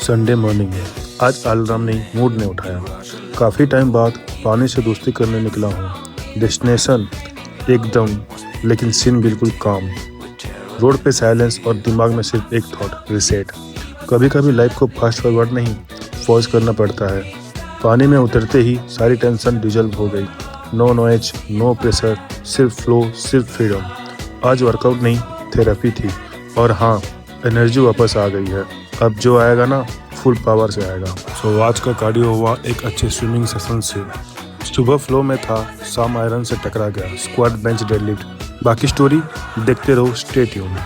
Sunday morning है। आज alarm ने मूड ने उठाया। काफ़ी टाइम बाद पानी से दोस्ती करने निकला हूँ। डेस्टिनेशन एकदम, लेकिन सीन बिल्कुल काम। रोड पे साइलेंस और दिमाग में सिर्फ एक थॉट, रीसेट। कभी कभी लाइफ को फास्ट फॉरवर्ड नहीं, पॉज करना पड़ता है। पानी में उतरते ही सारी टेंशन डिजल्व हो गई। नो नॉइज, नो प्रेशर, सिर्फ फ्लो, सिर्फ फ्रीडम। आज वर्कआउट नहीं, थेरेपी थी। और हाँ, एनर्जी वापस आ गई है। अब जो आएगा ना, फुल पावर से आएगा। सो आज का कार्डियो हुआ एक अच्छे स्विमिंग सेशन से। सुबह फ्लो में था, शाम आयरन से टकरा गया, स्क्वाट बेंच डेडलिफ्ट। बाकी स्टोरी देखते रहो, स्टे ट्यून्ड।